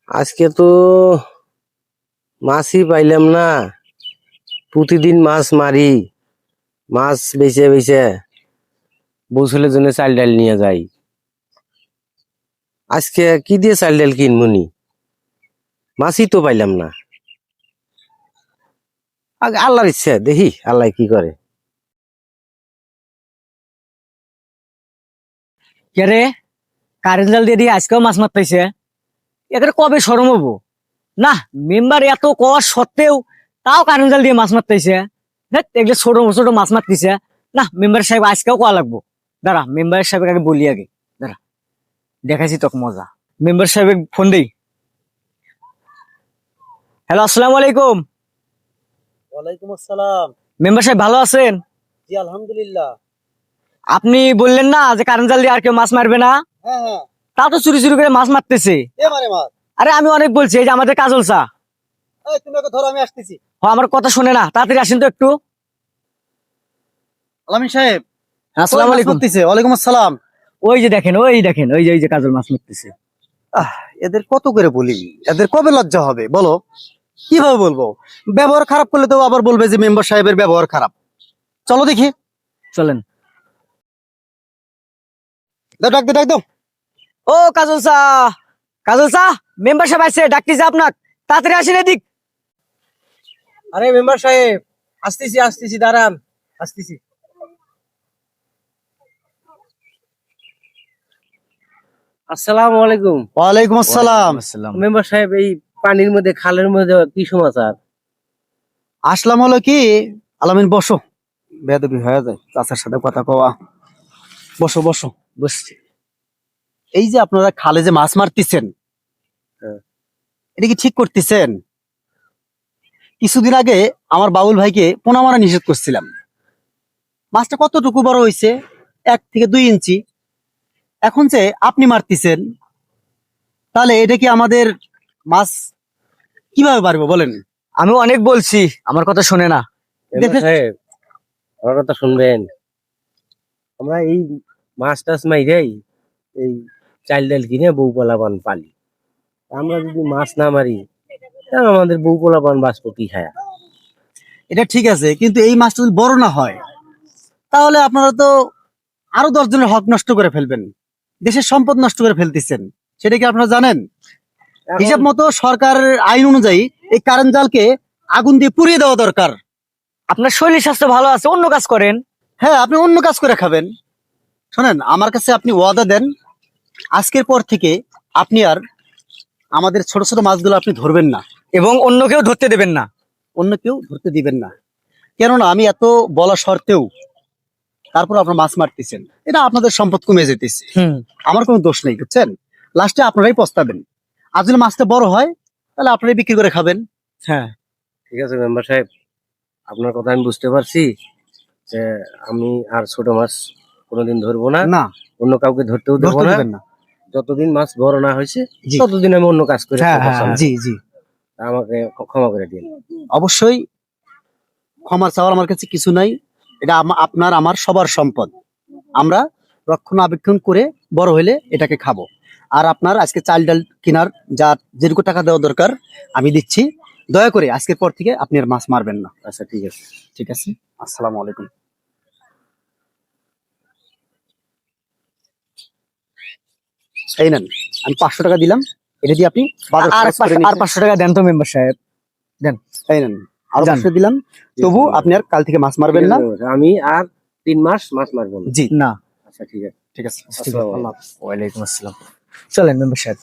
আজকে তো মাছই পাইলাম না। প্রতিদিন মাছ মারি, মাছ বেচে বেচে বৌসলের জন্য চাল ডাল নিয়ে যাই। আজকে কি দিয়ে চাল ডাল কিনবনি? মাছই তো পাইলাম না। আগে আল্লাহর ইচ্ছা, দেখি আল্লাহ কি করে। কে রে, কারেন্ট জাল দিয়ে আজকেও মাছ মারতেছে। এদের কবে সরম হবো? না, মেম্বার এত কওয়া সত্ত্বেও তাও কারেন্ট জাল দিয়ে মাছ মারতেছে। এগুলো ছোট ছোট মাছ মারতেছে। না, মেম্বার সাহেব আজকেও কোয়া লাগবো। দাঁড়া, মেম্বার সাহেবের আগে বলি আগে। দাঁড়া, দেখাইছি তোকে মজা। মেম্বার সাহেবের ফোন দেই। হ্যালো, আসসালামু আলাইকুম। ওয়ালাইকুম আসসালাম। মেম্বার সাহেব ভালো আছেন? জি আলহামদুলিল্লাহ। আপনি বললেন না যে কারেন্ট জাল দিয়ে আর কেউ মাছ মারবে না? হ্যাঁ হ্যাঁ। তা তো চুরি চুরি করে মাছ মারতেছে। এ মারে মাছ। আরে আমি অনেক বলছি, এই যে আমাদের কাজল চা। এই তুমি ওকে ধরো, আমি আসতেছি। আমার কথা শুনে না, তাড়াতাড়ি আসেন তো একটু। আলামিন সাহেব। আসসালামু আলাইকুম। ওয়ালাইকুম আসসালাম। ওই যে দেখেন, ওই যে কাজল মাছ মারতেছে। এদের কত করে বলি, এদের কবে লজ্জা হবে বলো? কিভাবে বলবো? ব্যবহার খারাপ করলে তো আবার বলবে যে মেম্বার সাহেবের ব্যবহার খারাপ। চলো দেখি। চলেন। দাও, ডাক দে, ডাক দাও। ও কাজল চা, কাজল চা, মেম্বার সাহেব আসছে, ডাকতেছে আপনার। তাড়াতাড়ি আসেন এদিক। আরে মেম্বার সাহেব, আসতেছি আসতেছি, দাঁড়ান, আসতেছি। আসসালামু আলাইকুম। ওয়ালাইকুম আসসালাম। মেম্বার সাহেব, এই পানির মধ্যে, খালের মধ্যে কি সমাচার? আসলাম হলো কি, আলামিন বসো। বেয়াদবি হয়ে যায় চাচার সাথে কথা কওয়া। বসো বসো। বসছি। এই যে আপনারা খালে যে মাছ মারতেছেন, হ্যাঁ। এটা কি ঠিক করতেছেন? কিছুদিন আগে আমার বাবুল ভাইকে পোনা মারা নিষেধ করছিলাম। মাছটা কতটুকু বড় হয়েছে, 1 থেকে 2 ইঞ্চি। এখন যে আপনি মারতেছেন, তাহলে এটা কি আমাদের মাছ কিভাবে পারবো বলেন? আমি অনেক বলছি, আমার কথা শুনে না। মেম্বার সাহেব, আমার কথা শুনবেন। আমরা এই মাছ টাছ মাইরাই এই চাল ডাল কিনে বউ পোলাপান পালি। আমরা যদি মাছ না মারি, তাহলে আমাদের বউ পোলাপান বাঁচবো কি খায়া? এটা ঠিক আছে, কিন্তু এই মাছটা যদি বড় না হয়, তাহলে আপনারা তো আরো 10 জনের হক নষ্ট করে ফেলবেন, দেশের সম্পদ নষ্ট করে ফেলতেছেন। সেটা কি আপনারা জানেন? হিসাব মতো সরকারের আইন অনুযায়ী এই কারেন্ট জালকে আগুন দিয়ে পুড়িয়ে দেওয়া দরকার। আপনার শরীর স্বাস্থ্য ভালো আছে, অন্য কাজ করেন। হ্যাঁ, আপনি অন্য কাজ করে খাবেন। শোনেন, আমার কাছে আপনি ওয়াদা দেন, আজকের পর থেকে আপনি আর আমাদের ছোট ছোট মাছগুলো আপনি ধরবেন না, এবং অন্য কেউ ধরতে দেবেন না। অন্য কেউ ধরতে দিবেন না। কেননা আমি এত বলা সত্ত্বেও তারপর আপনার মাছ মারতেছেন, এটা আপনাদের সম্পদ কমে যেতেছে। আমার কোনো দোষ নেই, বুঝছেন? লাস্টে আপনারাই পস্তাবেন। আর যদি মাছটা বড় হয়, তাহলে আপনারাই বিক্রি করে খাবেন। হ্যাঁ, ঠিক আছে মেম্বার সাহেব, আপনার কথা আমি বুঝতে পারছি যে আমি আর ছোট মাছ কোনোদিন ধরবো না, না, অন্য কাউকে ধরতেও দেবো ধরতে না। দিবেন না। যতদিন মাছ বড় না হয়েছে জি। ততদিন আমি অন্য কাজ করে হ্যাঁ, খাবো, হ্যাঁ, সামনে। জি জি, আমাকে ক্ষমা করে দিন। অবশ্যই। ক্ষমার চাওয়ার আমার কাছে কিছু নাই। এটা আপনার আমার সবার সম্পদ। আমরা রক্ষণাবেক্ষণ করে বড় হলে এটাকে খাবো। আর আপনার আজকে চাল ডাল কেনার যা যেটুকু টাকা দেওয়া দরকার আমি দিচ্ছি। দয়া করে আজকের পর থেকে আপনি আর মাছ মারবেন না। আচ্ছা ঠিক আছে। ঠিক আছে, আসসালামু আলাইকুম। এই নেন, আমি 500 টাকা দিলাম, এটা দিয়ে আপনি বাজার আর খরচ করে আর নিতে। 500 টাকা দেন তো মেম্বার সাহেব, দেন। এই নেন, আরো যান। 500 দিলাম। তবু আপনি আর কাল থেকে মাছ মারবেন না। আমি আর 3 মাস মাছ মারবো না। জি না। আচ্ছা ঠিক আছে। ঠিক আছে। আসসালামু আলাইকুম। আল্লাহ হাফেজ। ওয়ালাইকুম আসসালাম। চলেন মেম্বার সাহেব।